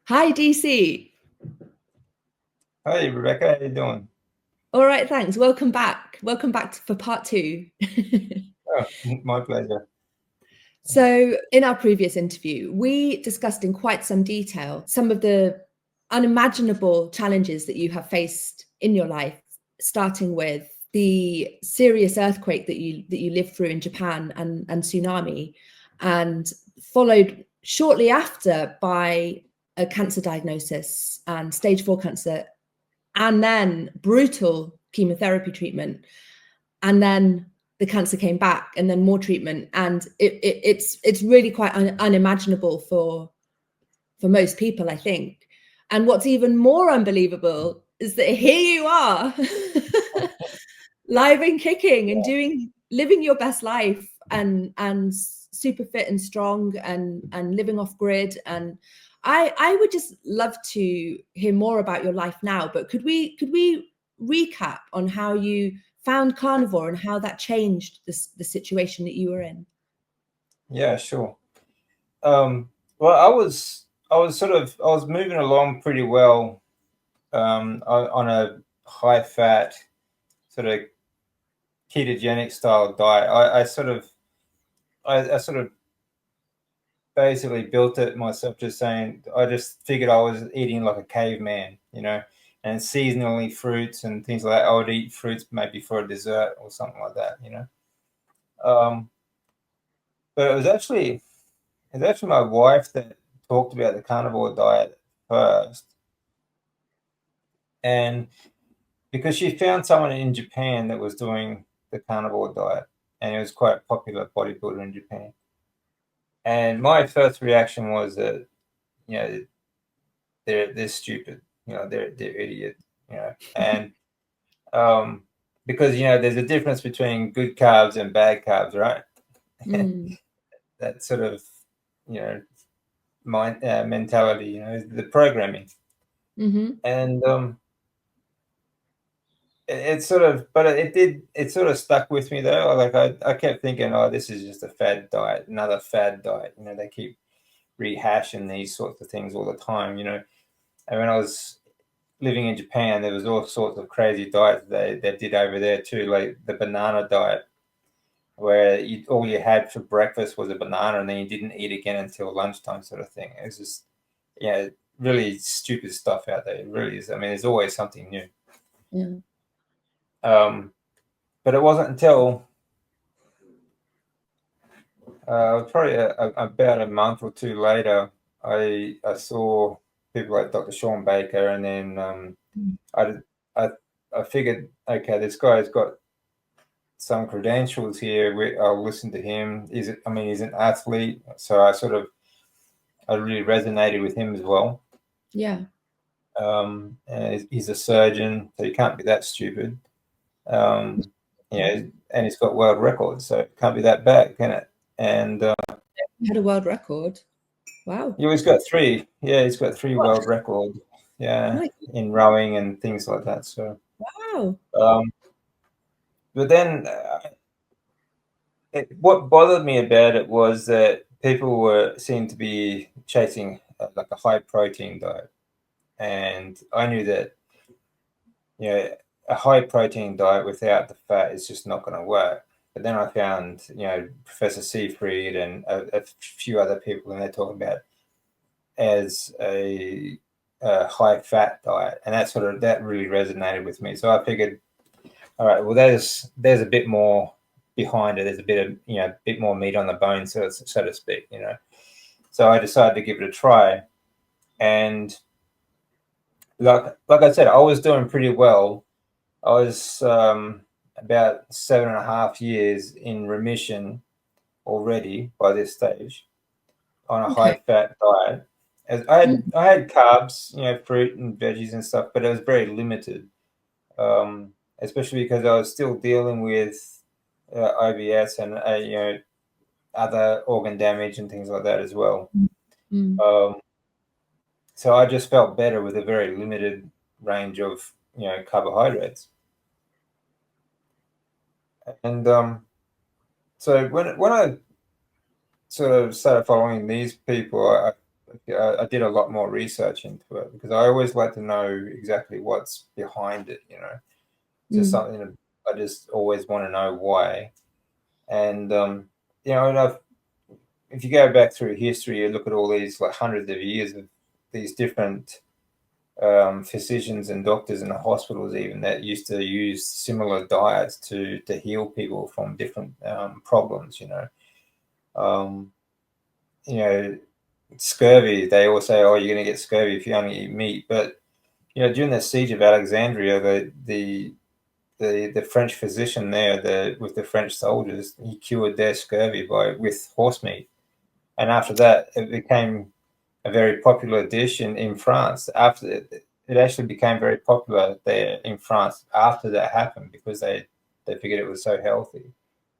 Hi, DC. Hey Rebecca, how you doing? All right, thanks. Welcome back. Welcome back for part two. Oh, my pleasure. So, in our previous interview, we discussed in quite some detail some of the unimaginable challenges that you have faced in your life, starting with the serious earthquake that you lived through in Japan and tsunami, and followed shortly after by a cancer diagnosis and stage 4 cancer, and then brutal chemotherapy treatment, and then the cancer came back, and then more treatment, and it's really quite unimaginable for most people, I think. And what's even more unbelievable is that here you are, live and kicking and living your best life, and super fit and strong, and living off grid. And I would just love to hear more about your life now, but could we recap on how you found Carnivore and how that changed the situation that you were in? Yeah, sure. Well, I was moving along pretty well on a high fat sort of ketogenic style diet. I sort of basically built it myself, just saying I just figured I was eating like a caveman, and seasonally fruits and things like that. I would eat fruits maybe for a dessert or something like that. Um, but it's actually my wife that talked about the carnivore diet first, and because she found someone in Japan that was doing the carnivore diet, and it was quite a popular bodybuilder in Japan. And my first reaction was that you know they're stupid, they're idiots, and um, because there's a difference between good carbs and bad carbs, right? Mm. That sort of you know mind mentality, the programming. Mm-hmm. And it sort of, but it sort of stuck with me though. Like I kept thinking, oh, this is just a fad diet, another fad diet. They keep rehashing these sorts of things all the time. And when I was living in Japan, there was all sorts of crazy diets they did over there too, like the banana diet, where all you had for breakfast was a banana, and then you didn't eat again until lunchtime, sort of thing. It was just, really stupid stuff out there. It really is. I mean, there's always something new. Yeah. Um, but it wasn't until probably about a month or two later, I saw people like Dr. Sean Baker, and then I I I figured, okay, this guy's got some credentials here. I'll listen to him. He's an athlete, so I really resonated with him as well. Yeah. And he's a surgeon, so he can't be that stupid. Um, and he's got world records, so it can't be that bad, can it? And You had a world record. Wow. yeah, he's got three. Yeah, he's got three What? world records. Yeah, My, in rowing and things like that. So, wow. um, but then what bothered me about it was that people seemed to be chasing like a high protein diet, and I knew that you know a high protein diet without the fat is just not going to work. But then I found Professor Seafried and a few other people, and they're talking about as a high fat diet, and that really resonated with me. So I figured, all right, well, there's a bit more behind it. There's a bit of bit more meat on the bone, so to speak. So I decided to give it a try, and like I said, I was doing pretty well. I was about 7.5 years in remission already by this stage on a high Okay. fat diet. As I had carbs, fruit and veggies and stuff, but it was very limited. Especially because I was still dealing with IBS and other organ damage and things like that as well. Mm. Um, so I just felt better with a very limited range of carbohydrates. And so when I sort of started following these people, I did a lot more research into it because I always like to know exactly what's behind it. Just something I just always want to know why. And and if you go back through history, you look at all these like hundreds of years of these different physicians and doctors in the hospitals even that used to use similar diets to heal people from different problems. Um, you know, scurvy. They all say, "Oh, you're going to get scurvy if you only eat meat." But during the siege of Alexandria, the French physician there, with the French soldiers, he cured their scurvy with horse meat, and after that, it became a very popular dish in France. After it actually became very popular there in France after that happened because they figured it was so healthy.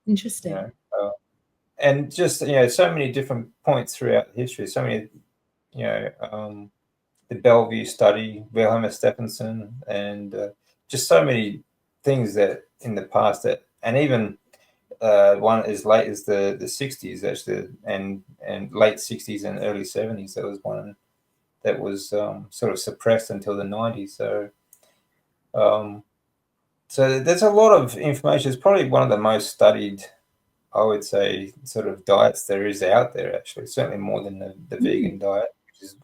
Interesting. And just so many different points throughout history, so many the Bellevue study, Wilhelm Stephenson, and just so many things that in the past that, and even one as late as the 60s actually, and late 60s and early 70s, there was one that was sort of suppressed until the 90s. So there's a lot of information. It's probably one of the most studied, I would say, sort of diets there is out there, actually, certainly more than the vegan diet, which is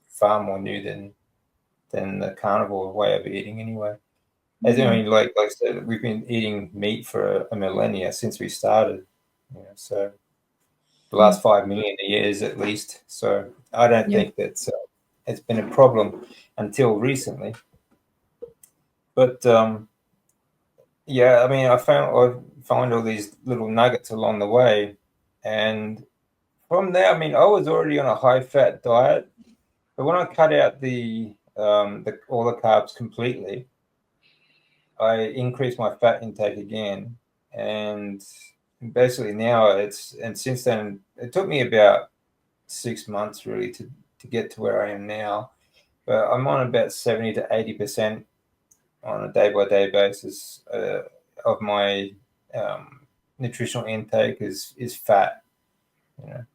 far more new than the carnivore way of eating anyway. As I mean, like I said, we've been eating meat for a millennia since we started. So the last 5 million years at least. So I don't think that's it's been a problem until recently. But yeah, I mean, I find all these little nuggets along the way, and from there, I mean, I was already on a high fat diet, but when I cut out all the carbs completely, I increased my fat intake again, and basically now and since then it took me about 6 months really to get to where I am now, but I'm on about 70 to 80% on a day by day basis of my nutritional intake is fat, you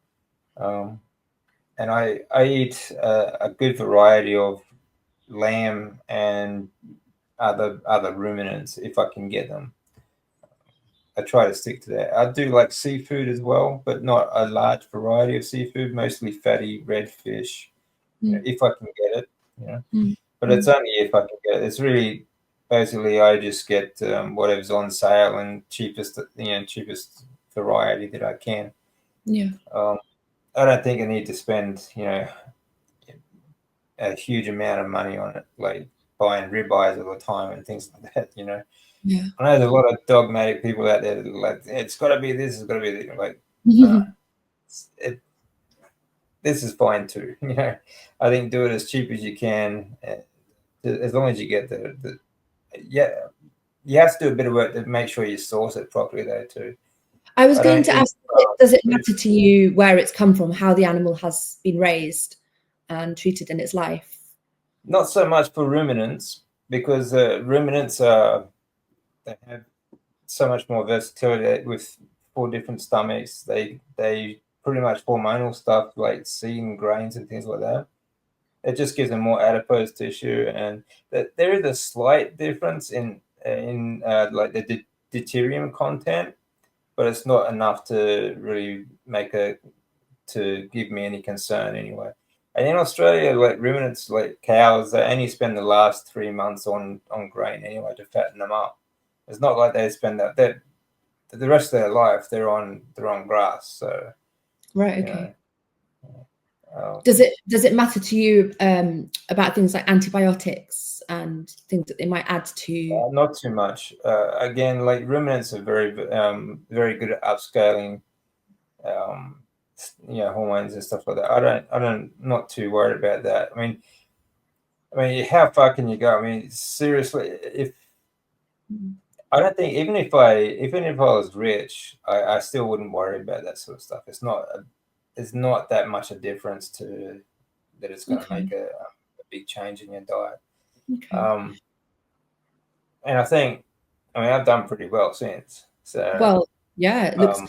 know, and I eat a good variety of lamb and other ruminants if I can get them. I try to stick to that. I do like seafood as well, but not a large variety of seafood. Mostly fatty red fish, if I can get it. But it's only if I can get it. It's really basically I just get whatever's on sale and cheapest variety that I can. Yeah. I don't think I need to spend a huge amount of money on it, like buying ribeyes all the time and things like that. Yeah. I know there's a lot of dogmatic people out there that are like, it's got to be this, it's got to be this. Like, this is fine too. I think do it as cheap as you can, as long as you get yeah. You have to do a bit of work to make sure you source it properly, though, too. I was going to ask, does it matter to you where it's come from, how the animal has been raised and treated in its life? Not so much for ruminants, because ruminants they have so much more versatility with 4 different stomachs. They pretty much hormonal stuff like seed and grains and things like that. It just gives them more adipose tissue, and there is a slight difference in like the deuterium content, but it's not enough to really to give me any concern anyway. And in Australia, like ruminants, like cows, they only spend the last 3 months on grain anyway to fatten them up. It's not like they spend the rest of their life they're on grass. So right, okay. Does it matter to you about things like antibiotics and things that they might add to? Not too much. Again, like ruminants are very very good at upscaling hormones and stuff like that. I don't not too worried about that. I mean, how far can you go? I mean, seriously, if I don't think even if I was rich, I still wouldn't worry about that sort of stuff. It's not that much a difference that it's going to make a big change in your diet. Okay. And I mean, I've done pretty well since. So well, yeah, it looks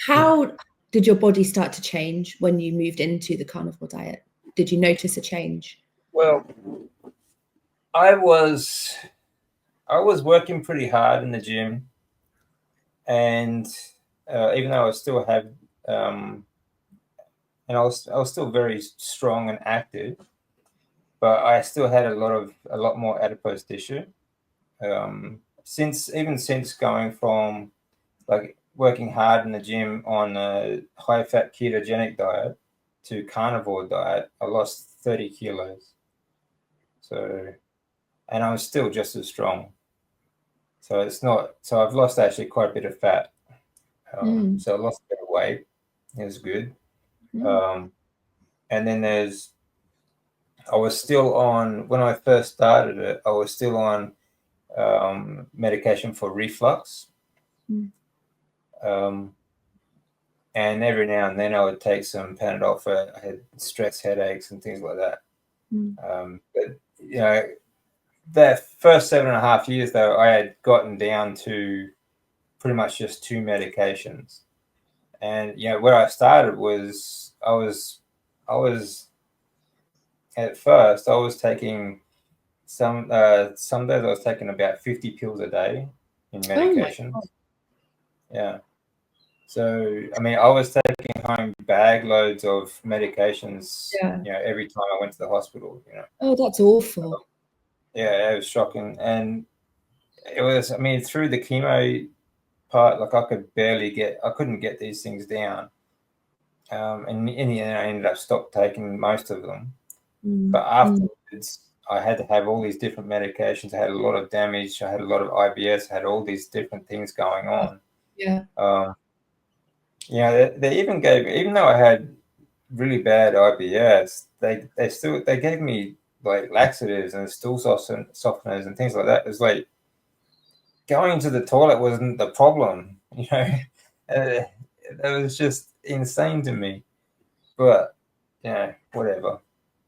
how did your body start to change when you moved into the carnivore diet? Did you notice a change? Well, I was working pretty hard in the gym, and even though I still had, and I was still very strong and active, but I still had a lot more adipose tissue. Since going from like working hard in the gym on a high fat ketogenic diet to carnivore diet, I lost 30 kilos. So, and I'm still just as strong. So it's not, so I've lost actually quite a bit of fat. So I lost a bit of weight. It was good. And then I was still on, when I first started it, I was still on medication for reflux. And every now and then I would take some Panadol for, I had stress headaches and things like that. But, you know, that first 7.5 years, though, I had gotten down to pretty much just 2 medications. And, you know, where I started was, I was at first, I was taking some days I was taking about 50 pills a day in medications. Yeah. So, I mean, I was taking home bag loads of medications, you know, every time I went to the hospital, you know. Oh, that's awful. Yeah, it was shocking. And it was, I mean, through the chemo part, like I couldn't get these things down. And in the end, I ended up stopped taking most of them. But afterwards, I had to have all these different medications. I had a lot of damage. I had a lot of IBS. I had all these different things going on. Yeah. Yeah, they even gave, even though I had really bad IBS, they gave me like laxatives and stool softeners and things like that. It was like going to the toilet wasn't the problem, you know. That was just insane to me. But yeah, whatever.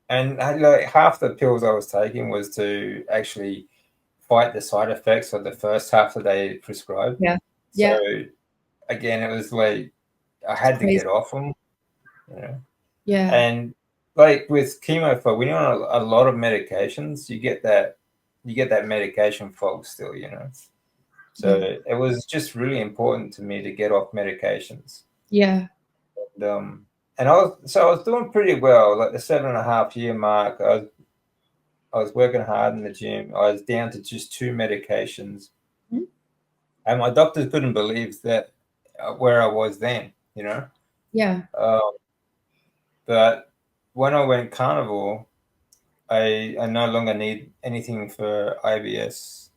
And like half the pills I was taking was to actually fight the side effects of the first half that they prescribed. Yeah. So again, it was like I had to get off them, you know. Yeah. And like with chemo fog, when you're on a lot of medications, you get that medication fog still, you know. So it was just really important to me to get off medications. Yeah. And I was doing pretty well. Like the 7.5 year mark, I was working hard in the gym. I was down to just 2 medications, and my doctors couldn't believe that where I was then, you know. Yeah. But when I went carnivore, I no longer need anything for IBS.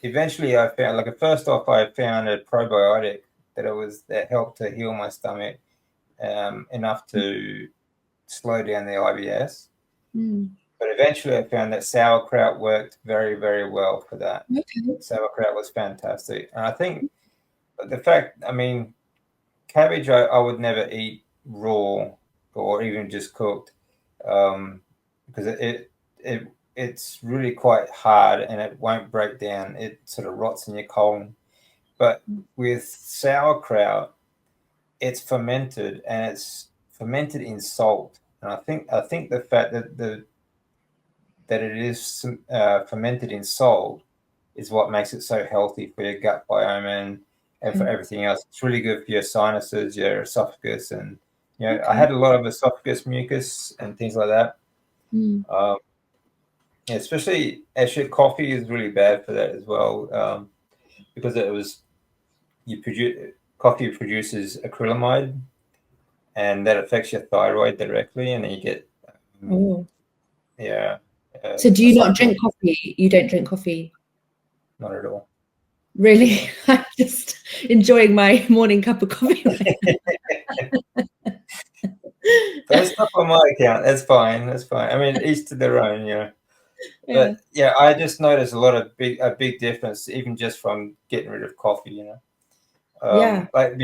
Eventually I found, like, first off, I found a probiotic that helped to heal my stomach enough to slow down the IBS. But eventually I found that sauerkraut worked very, very well for that. Sauerkraut was fantastic. And I think I mean, cabbage I would never eat raw or even just cooked, because it's really quite hard and it won't break down. It sort of rots in your colon. But with sauerkraut, it's fermented, and it's fermented in salt. And I think the fact that it is fermented in salt is what makes it so healthy for your gut biome and for everything else. It's really good for your sinuses, your esophagus, and, you know, I had a lot of esophagus mucus and things like that. Especially, actually, coffee is really bad for that as well, because coffee produces acrylamide, and that affects your thyroid directly, and then you get yeah. So do you not drink coffee? You don't drink coffee? Not at all. Really? I'm just enjoying my morning cup of coffee right now. That's not on my account. That's fine. That's fine. I mean, each to their own, you know. But yeah, I just noticed a big difference, even just from getting rid of coffee, you know. Like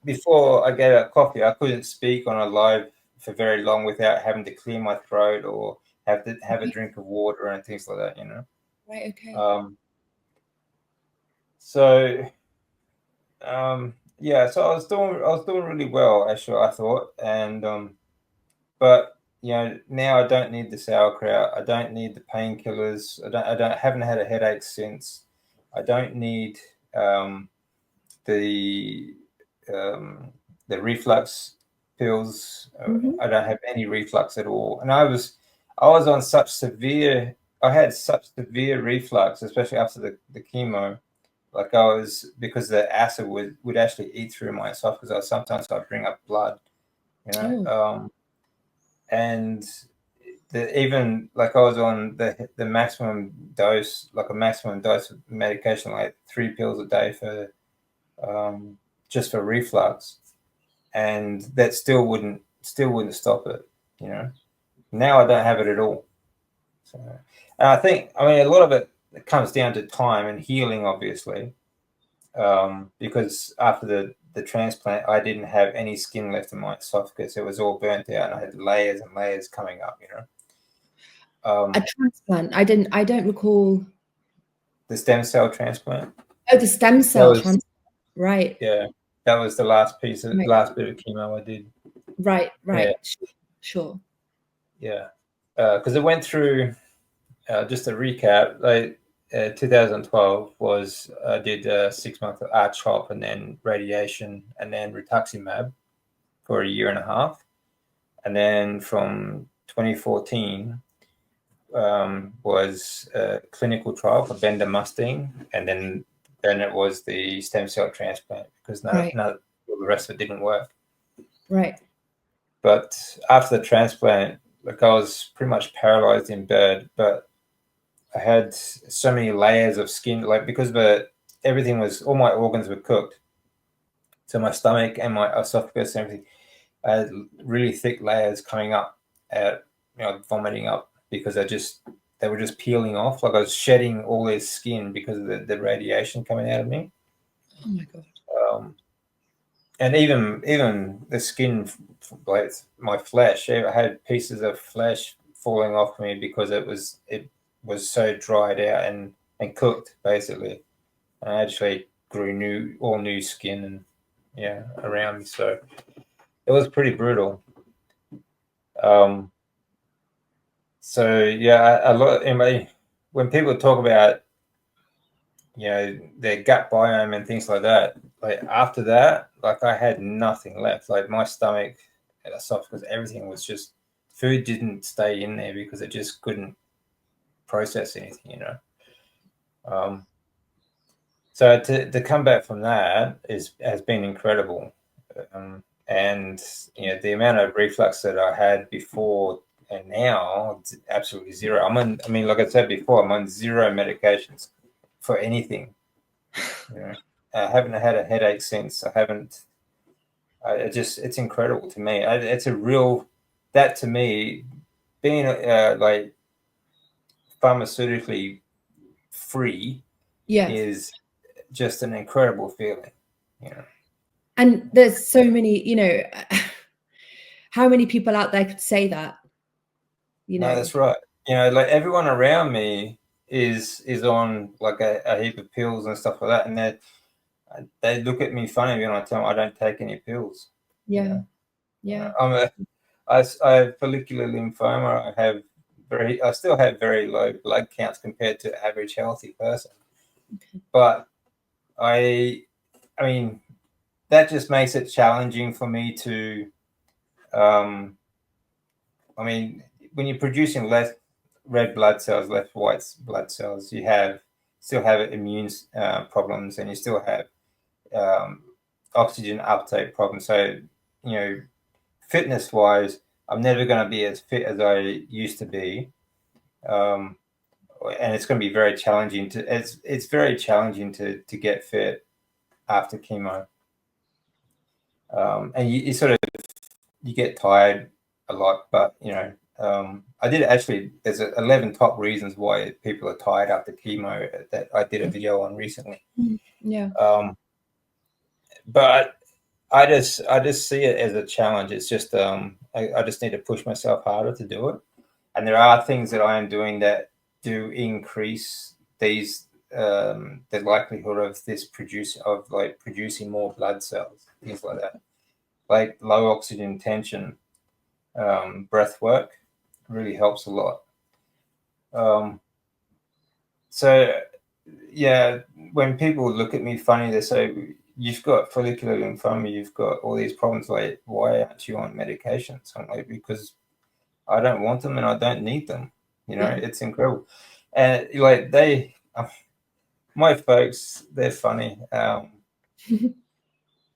before I gave up coffee, I couldn't speak on a live for very long without having to clear my throat or have to have a drink of water and things like that, you know. Right. Okay. So yeah, so I was doing really well, actually, I thought. And but now I don't need the sauerkraut, I don't need the painkillers, I haven't had a headache since. I don't need the um, the reflux pills. Hmm. I don't have any reflux at all. And I was on such severe. I had such severe reflux, especially after the chemo. Like I was, because the acid would actually eat through my esophagus. Sometimes I'd bring up blood, you know. Oh. And even like I was on the maximum dose, like a maximum dose of medication, like 3 pills a day for just for reflux, and that still wouldn't stop it. You know, now I don't have it at all. So, and I mean, a lot of it comes down to time and healing, obviously, because after the transplant, I didn't have any skin left in my esophagus. It was all burnt out, and I had layers and layers coming up. A transplant. I don't recall. The stem cell transplant. Oh, the stem That cell was transplant. Right. Yeah, that was the last Right. last bit of chemo I did. Right. Yeah, Sure. yeah, because it went through. Just a recap, like 2012 was I did 6 months of R-CHOP and then radiation and then rituximab for a year and a half, and then from 2014 was a clinical trial for bendamustine, and then it was the stem cell transplant because Right. the rest of it didn't work. Right. But after the transplant, like I was pretty much paralyzed in bed, but I had so many layers of skin, like because everything was, all my organs were cooked. So my stomach and my esophagus and everything, I had really thick layers coming up, at vomiting up because they were just peeling off. Like I was shedding all this skin because of the radiation coming out of me. Oh my God. And even the skin, like my flesh, I had pieces of flesh falling off me because it was so dried out and cooked basically. And I actually grew all new skin and around me, so it was pretty brutal. Um, so yeah, a lot. Anyway, when people talk about their gut biome and things like that, like after that, like I had nothing left. Like my stomach, esophagus, everything was just, food didn't stay in there because it just couldn't process anything. So to come back from that has been incredible. And the amount of reflux that I had before and now, it's absolutely zero. I mean, like I said before, I'm on zero medications for anything. I haven't had a headache since. I haven't. It's incredible to me. It's a real, that to me, being like pharmaceutically free Yes. is just an incredible feeling. And there's so many, how many people out there could say that? No, that's right. Like everyone around me is on like a heap of pills and stuff like that, and they look at me funny when I tell them I don't take any pills. Yeah. Yeah. I have follicular lymphoma. I still have very low blood counts compared to average healthy person. Okay. But I mean, that just makes it challenging for me to, I mean, when you're producing less red blood cells, less white blood cells, you still have immune problems, and you still have oxygen uptake problems. So, fitness wise, I'm never going to be as fit as I used to be. And it's going to be very challenging it's very challenging to get fit after chemo. And you sort of, you get tired a lot, but I did actually, there's 11 top reasons why people are tired after chemo that I did a video on recently. Yeah. But I just see it as a challenge. It's just I just need to push myself harder to do it. And there are things that I am doing that do increase these the likelihood of producing more blood cells, things like that. Like low oxygen tension, breath work really helps a lot. So yeah, when people look at me funny, they say, "You've got follicular lymphoma, you've got all these problems. Like, why aren't you on medications?" I'm like, because I don't want them and I don't need them. You know, it's incredible. And like my folks, they're funny.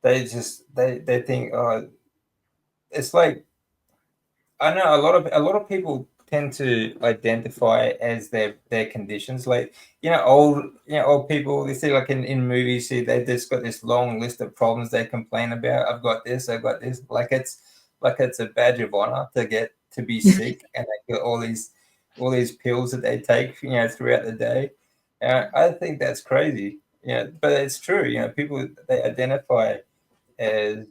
They think, oh, it's like, I know a lot of people tend to identify as their conditions. Like, old people, they see, like, in movies, see they just got this long list of problems they complain about. I've got this, I've got this. Like it's a badge of honor to be sick, and they get all these pills that they take, throughout the day. I think that's crazy. But it's true. People, they identify as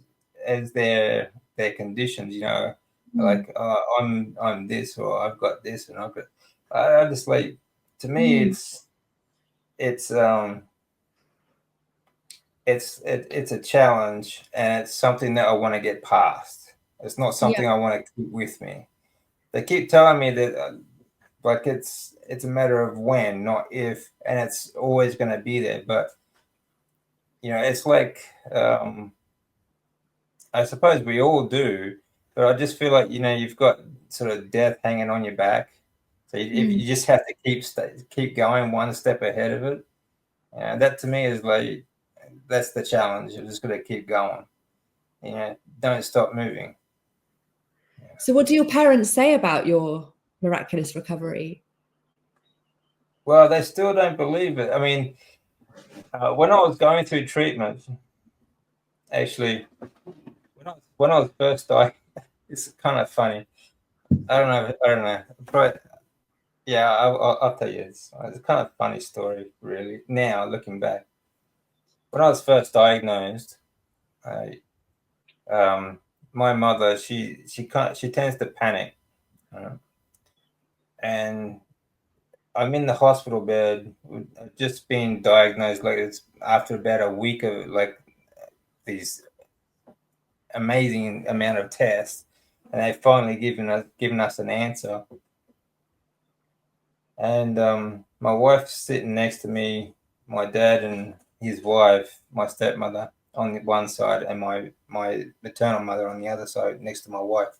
their conditions. Like, I'm this, or I've got this, and I've got. I just, like, to me, it's it's a challenge, and it's something that I want to get past. It's not something I want to keep with me. They keep telling me that, like, it's a matter of when, not if, and it's always going to be there. But it's like, I suppose we all do, but I just feel like, you've got sort of death hanging on your back. So you just have to keep going one step ahead of it. And that, to me, is like, that's the challenge. You're just going to keep going. Don't stop moving. So what do your parents say about your miraculous recovery? Well, they still don't believe it. I mean, when I was going through treatment, actually, when I was first diagnosed, it's kind of funny. I don't know, but yeah, I'll tell you. It's kind of a funny story, really. Now, looking back, when I was first diagnosed, I, my mother, she tends to panic, and I'm in the hospital bed, just being diagnosed. Like, it's after about a week of, like, these amazing amount of tests, and they've finally given us an answer. And my wife's sitting next to me, my dad and his wife, my stepmother, on one side, and my maternal mother on the other side, next to my wife.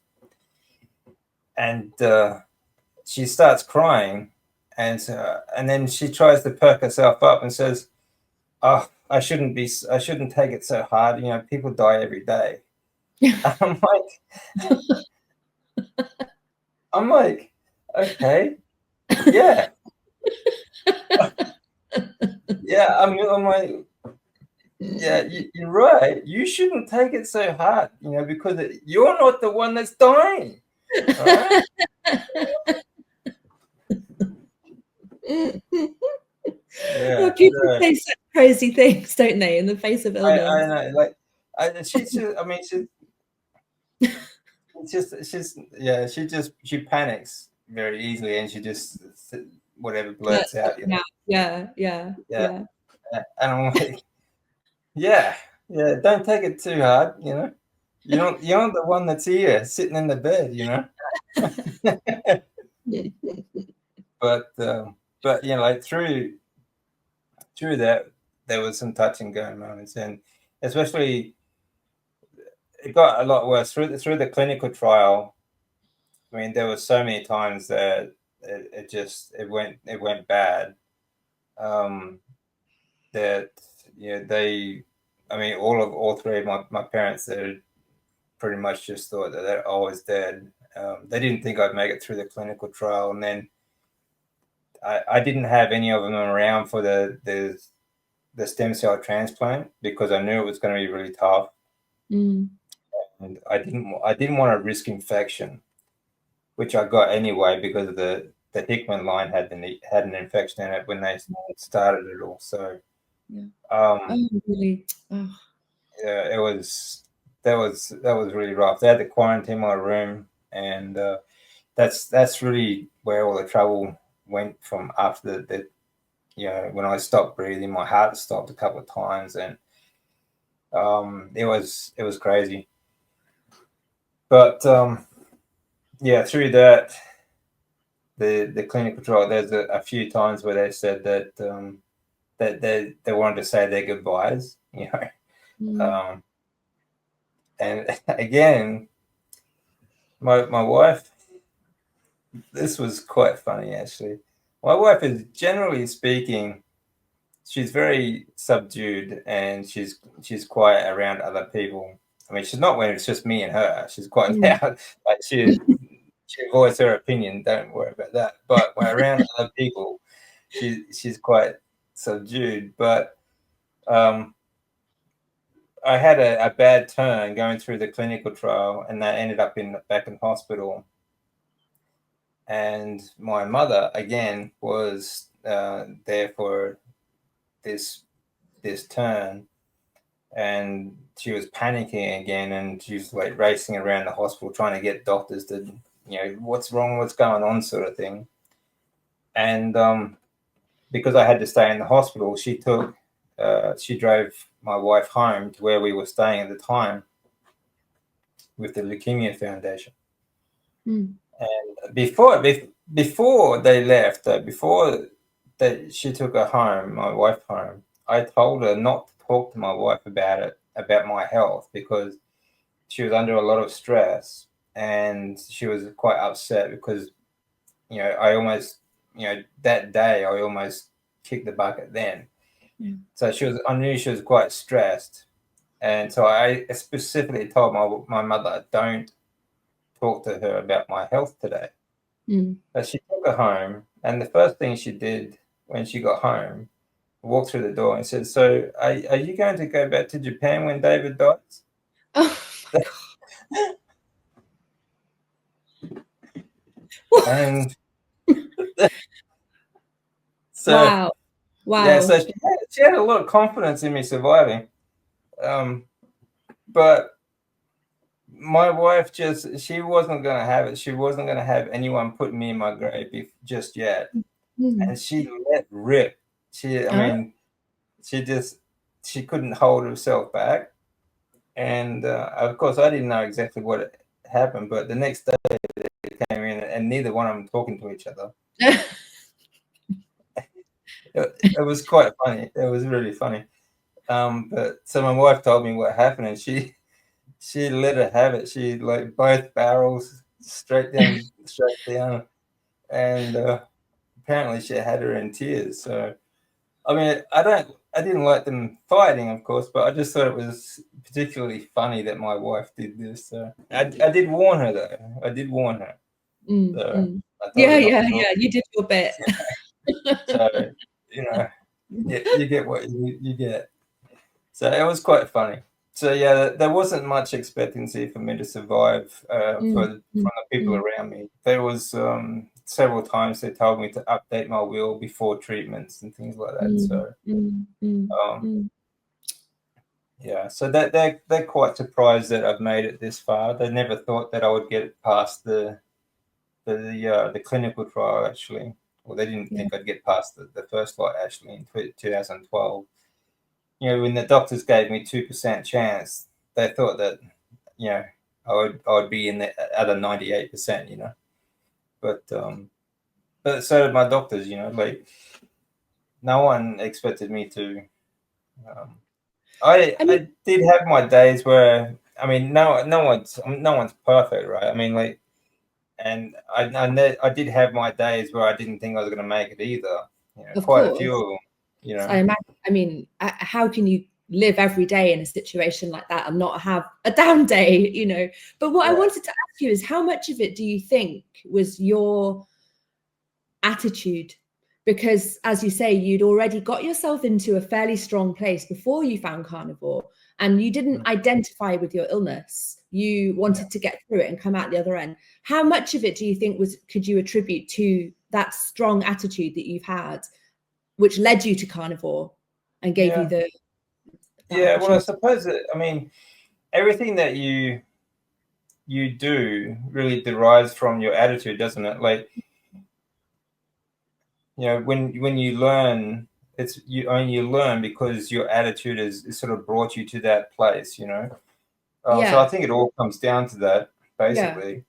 And she starts crying, and then she tries to perk herself up and says, "Oh, I shouldn't take it so hard. People die every day." I'm like, okay, yeah, yeah. I'm like, yeah, you're right. You shouldn't take it so hard, because you're not the one that's dying. All right? Yeah. Well, people say such crazy things, don't they, in the face of illness? I know. Like, she's just. I mean, she panics very easily, and she just whatever blurts out. Yeah. And I'm like, yeah. Don't take it too hard. You're not the one that's here sitting in the bed. But like, through that, there was some touch and go moments, and especially it got a lot worse through the clinical trial. I mean, there were so many times that it went bad. That I mean, all three of my parents, they pretty much just thought that I was dead. They didn't think I'd make it through the clinical trial, and then I didn't have any of them around for the stem cell transplant, because I knew it was going to be really tough, and I didn't want to risk infection, which I got anyway, because of the Hickman line had an infection in it when they started it all. So, really? yeah, that was really rough. They had to quarantine my room, and that's really where all the trouble went from after you know, when I stopped breathing, my heart stopped a couple of times, and it was crazy. But yeah, through that, the clinical trial, there's a few times where they said that that they wanted to say their goodbyes, you know. And again, my wife, this was quite funny actually. My wife is, generally speaking, she's very subdued, and she's quiet around other people. I mean, she's not when it's just me and her. She's quite loud. Like she voice her opinion. Don't worry about that. But when around other people, she's quite subdued. But I had a bad turn going through the clinical trial, and I ended up back in hospital. And my mother again was there for this turn, and she was panicking again, and she was like racing around the hospital trying to get doctors to, you know, what's wrong, what's going on, sort of thing. And because I had to stay in the hospital, she drove my wife home to where we were staying at the time with the Leukemia Foundation. And before they left, she took her home, my wife home, I told her not to talk to my wife about my health, because she was under a lot of stress, and she was quite upset because, you know, I almost, you know, that day I almost kicked the bucket then. So I knew she was quite stressed, and so I specifically told my mother, don't talk to her about my health today. But she took her home, and the first thing she did when she got home, walked through the door and said, "So, are you going to go back to Japan when David dies?" Oh my God. And so, yeah, Wow. so she had a lot of confidence in me surviving. But my wife she wasn't going to have it. She wasn't going to have anyone put me in my grave just yet. And she let rip. I mean, she couldn't hold herself back. And of course, I didn't know exactly what happened, but the next day they came in, and neither one of them talking to each other. It was quite funny. It was really funny. But so my wife told me what happened, and she let her have it. She, like, both barrels straight down, and apparently she had her in tears. So I mean, I didn't like them fighting, of course, but I just thought it was particularly funny that my wife did this. So I did warn her, though. I did warn her. So I told her not to talk. You did your bit. So, you know, you get what you get. So it was quite funny. So yeah, there wasn't much expectancy for me to survive from the people around me. There was several times they told me to update my will before treatments and things like that. So yeah, so that they're quite surprised that I've made it this far. They never thought that I would get past the clinical trial, actually. Well, they didn't think I'd get past the first lot, actually, in 2012. You know, when the doctors gave me 2% chance, they thought that, you know, I would be in the other 98%, you know. But so did my doctors, you know, like, no one expected me to. I did have my days where, I mean, no one's perfect, right? I mean, like, and I did have my days where I didn't think I was going to make it either. You know, Of quite course. a few of them. You know, I imagine. I mean, how can you live every day in a situation like that and not have a down day? You know. But what I wanted to ask you is, how much of it do you think was your attitude? Because, as you say, you'd already got yourself into a fairly strong place before you found Carnivore, and you didn't identify with your illness. You wanted to get through it and come out the other end. How much of it do you think could you attribute to that strong attitude that you've had, which led you to Carnivore and gave you the well, I suppose that, I mean, everything that you do really derives from your attitude, doesn't it? Like, you know, when you learn, it's you only you learn because your attitude is sort of brought you to that place, you know. So I Yeah. think it all comes down to that, Yeah. basically.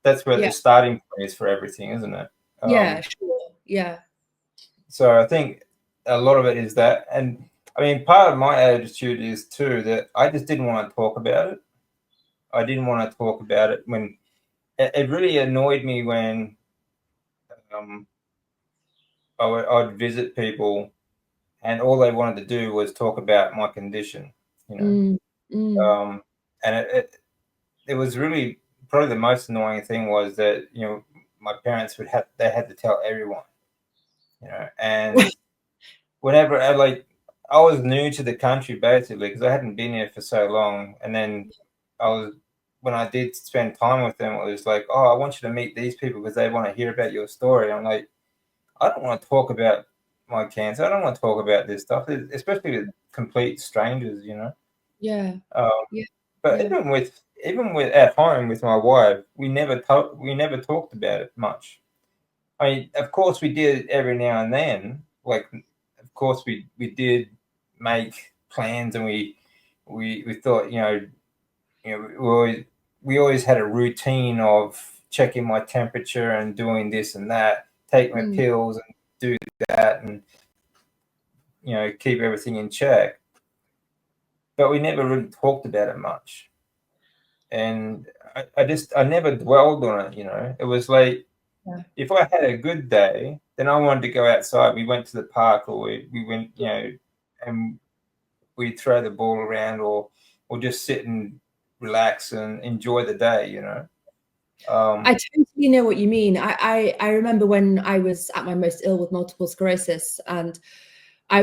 That's where Yeah. the starting point is for everything, isn't it? Yeah. Sure. Yeah. So I think a lot of it is that. And I mean, part of my attitude is too that I just didn't want to talk about it. I didn't want to talk about it when it really annoyed me when um, I'd visit people and all they wanted to do was talk about my condition, you know. Mm, mm, And it was really probably the most annoying thing was that, you know, my parents they had to tell everyone, you know. And whenever I was new to the country basically because I hadn't been here for so long, and then I was when I did spend time with them, it was like, oh, I want you to meet these people because they want to hear about your story. I'm like, I don't want to talk about my cancer. I don't want to talk about this stuff, especially with complete strangers, you know. yeah. Um, Yeah. but Yeah. even with at home with my wife, we never talked about it much. I mean, of course, we did every now and then. Like, of course, we did make plans, and we thought, we always had a routine of checking my temperature and doing this and that, take my Mm, pills and do that, and keep everything in check. But we never really talked about it much, and I never dwelled on it. You know, it was like yeah. if I had a good day, then I wanted to go outside. We went to the park, or we went, and we throw the ball around, or just sit and relax and enjoy the day. You know. I Um, totally know what you mean. I remember when I was at my most ill with multiple sclerosis, and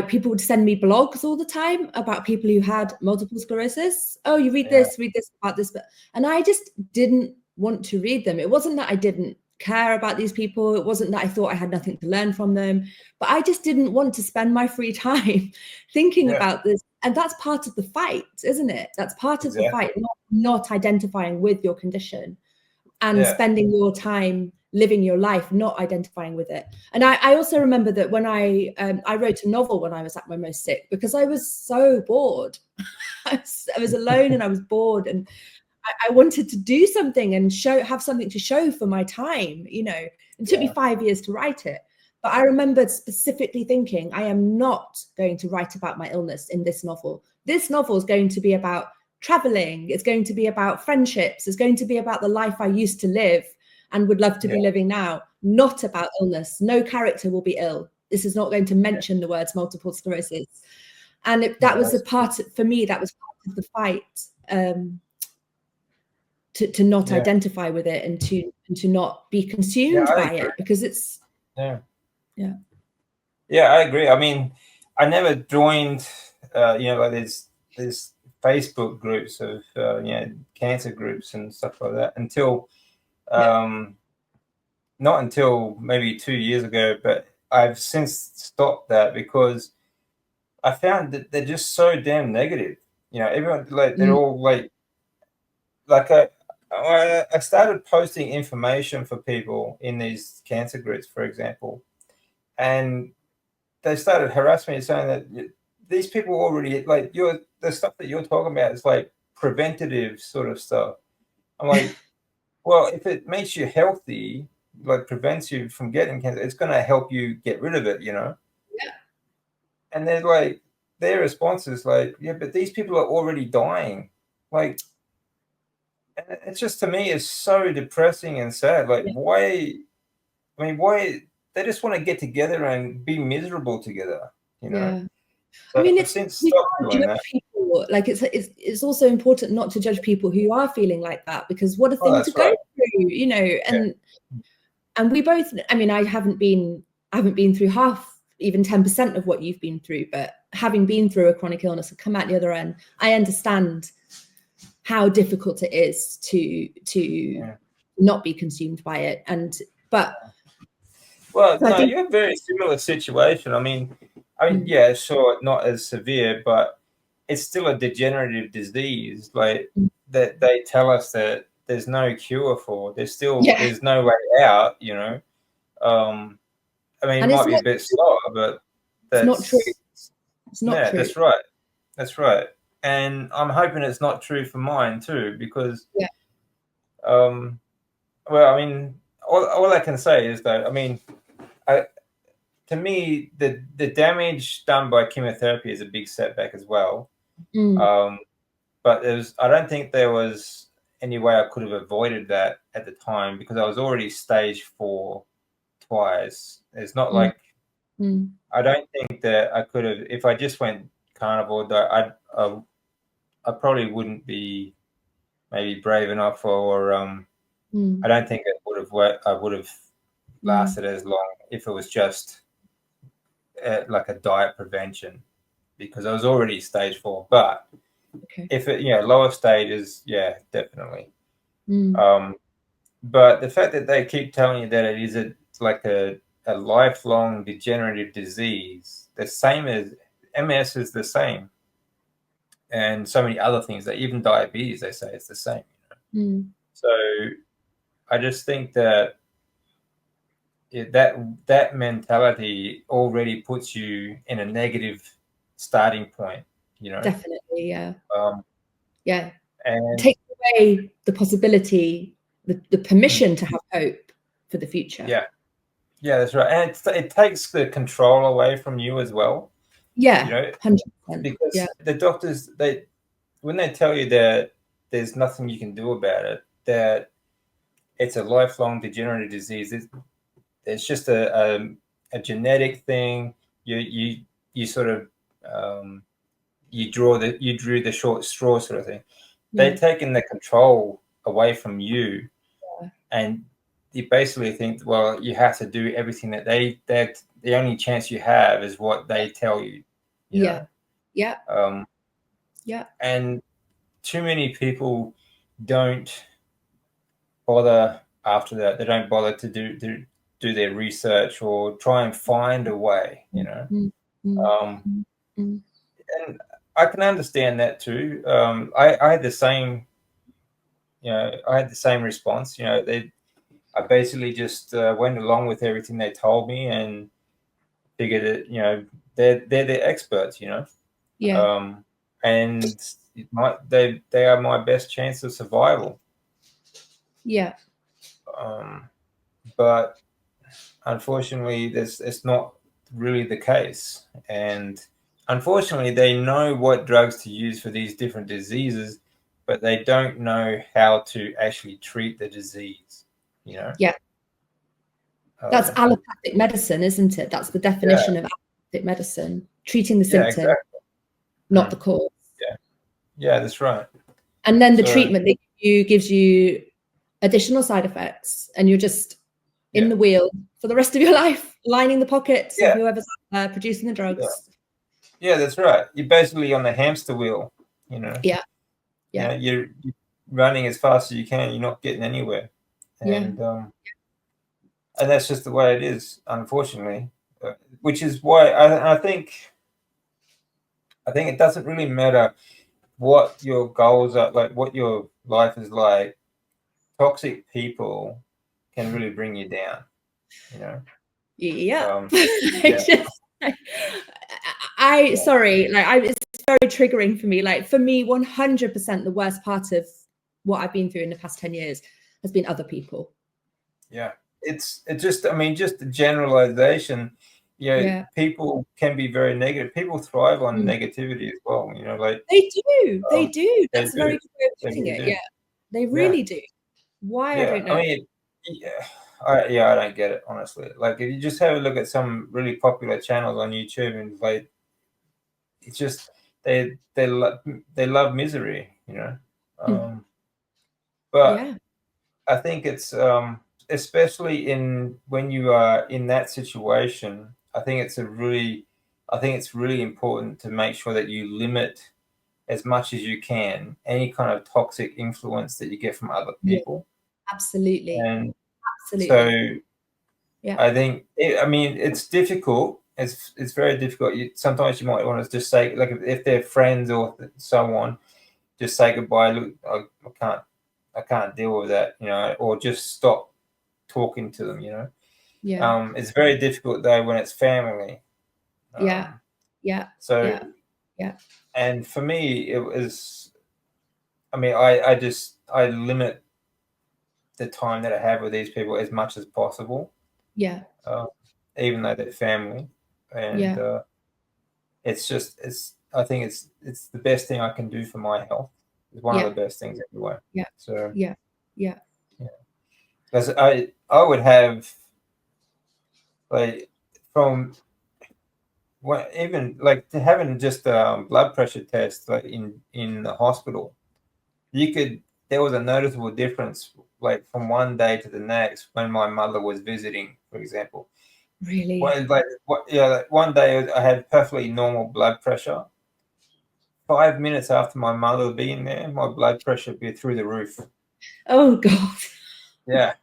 people would send me blogs all the time about people who had multiple sclerosis. Oh, you read yeah, this about this, and I just didn't want to read them. It wasn't that I didn't care about these people. It wasn't that I thought I had nothing to learn from them, but I just didn't want to spend my free time thinking yeah, about this. And that's part of the fight, isn't it? That's part of the exactly. fight, not identifying with your condition and Yeah, spending your time living your life, not identifying with it. And I also remember that when I wrote a novel when I was at my most sick because I was so bored. I was alone and I was bored, and I wanted to do something and have something to show for my time. It took me yeah, 5 years to write it. But I remember specifically thinking, I am not going to write about my illness in this novel. This novel is going to be about traveling. It's going to be about friendships. It's going to be about the life I used to live and would love to yeah, be living now, not about illness. No character will be ill. This is not going to mention the words multiple sclerosis. And that yeah, was a that's good. part, for me, that was part of the fight. To not Yeah, identify with it and to not be yeah, consumed I by agree. it because it's Yeah, yeah. yeah, I agree. I mean, I never joined, like there's Facebook groups of cancer groups and stuff like that until Yeah. um, not until maybe 2 years ago, but I've since stopped that because I found that they're just so damn negative. You know, everyone like they're Mm, all like I started posting information for people in these cancer groups, for example, and they started harassing me saying that these people already like the stuff that you're talking about is like preventative sort of stuff. I'm like, well, if it makes you healthy, like prevents you from getting cancer, it's going to help you get rid of it, you know. yeah. And they're like, their response is like, yeah, but these people are already dying. Like, and it's just to me, it's so depressing and sad. Like, Yeah. why? I mean, why? They just want to get together and be miserable together, you know. Yeah. I So mean, I've it's since we stopped can't doing that. judge people. Like it's also important not to judge people who are feeling like that because what a Oh, thing to that's go right. through. Yeah, And we both. I mean, I haven't been through half, even 10% of what you've been through, but having been through a chronic illness and come out the other end, I understand how difficult it is to yeah. not be consumed by it. But Well, so I no, think you're a very similar situation. I mean, mm, yeah, sure, not as severe, but it's still a degenerative disease. Like mm, that, they tell us that there's no cure for. yeah, There's no way out. You know, um, I mean, And it might be a bit slower, but it's not true. It's not yeah, true. that's right. That's right. And I'm hoping it's not true for mine too, because, well, I mean, all I can say is that, I mean, to me, the damage done by chemotherapy is a big setback as well. But I don't think there was any way I could have avoided that at the time, because I was already stage 4 twice. It's not like, I don't think that I could have, if I just went carnivore, I probably wouldn't be maybe brave enough, or I don't think it would have worked. I would have lasted as long if it was just like a diet prevention, because I was already stage 4. But if it, lower stages, yeah, definitely. But the fact that they keep telling you that it is like a lifelong degenerative disease, the same as MS is the same, and so many other things, that even diabetes, they say it's the same. So I just think that that mentality already puts you in a negative starting point, Definitely, yeah. And take away the possibility, the permission to have hope for the future. Yeah, that's right. And it takes the control away from you as well. 100%. Because the doctors, when they tell you that there's nothing you can do about it, that it's a lifelong degenerative disease, it's just a genetic thing. You sort of you drew the short straw sort of thing. They've taken the control away from you, and you basically think, well, you have to do everything that the only chance you have is what they tell you. You know? And too many people don't bother after that. They don't bother to do their research or try and find a way, and I can understand that too. I had the same, I had the same response. I basically just went along with everything they told me and figured that, they're the experts, and they are my best chance of survival. But unfortunately, it's not really the case. And unfortunately, they know what drugs to use for these different diseases, but they don't know how to actually treat the disease. That's allopathic medicine, isn't it? That's the definition of allopathic medicine: treating the symptom, not the cause. Yeah, that's right. And then the treatment they give you gives you additional side effects, and you're just in the wheel for the rest of your life, lining the pockets of whoever's producing the drugs. Yeah, that's right. You're basically on the hamster wheel, You're running as fast as you can. You're not getting anywhere. And that's just the way it is, unfortunately. Which is why I think it doesn't really matter what your goals are, like what your life is like. Toxic people can really bring you down. Sorry, it's very triggering for me. Like, for me, 100% the worst part of what I've been through in the past 10 years has been other people. It's just, I mean, just the generalization. People can be very negative. People thrive on negativity as well. Like they do. That's a very good way of putting it. They really do. Why? I don't know. I mean, I don't get it, honestly. Like, if you just have a look at some really popular channels on YouTube, and like, it's just they love misery, But I think it's especially when you are in that situation, I think it's really important to make sure that you limit as much as you can any kind of toxic influence that you get from other people. Absolutely. And so I think it's difficult. It's very difficult. Sometimes you might want to just say, like, if they're friends or so on, just say goodbye. Look, I can't deal with that, or just stop talking to them, Yeah. It's very difficult though when it's family. Yeah. Yeah. So, Yeah. Yeah. and for me, it was, I mean, I limit the time that I have with these people as much as possible, Yeah. even though they're family. And Yeah. I think it's the best thing I can do for my health. It's one of Yeah. the best things anyway. Yeah. So, Yeah. Yeah. yeah, because I would have, like, from what, even like to having just a blood pressure test, like in the hospital, you could there was a noticeable difference, like from one day to the next when my mother was visiting, for example. Really? Well, like one day I had perfectly normal blood pressure. 5 minutes after my mother being there, my blood pressure be through the roof. Oh God. Yeah,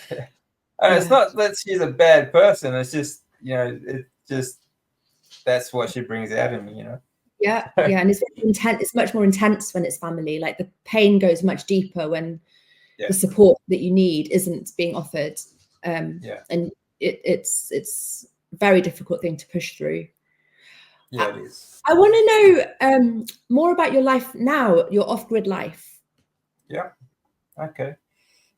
and it's Yeah. not that she's a bad person. It's just, it just that's what she brings out in me. Yeah. Yeah. And it's intense. It's much more intense when it's family. Like the pain goes much deeper when Yeah, the support that you need isn't being offered. yeah, And it's a very difficult thing to push through. yeah. I, It is. I want to know more about your life now, your off-grid life. Yeah. Okay.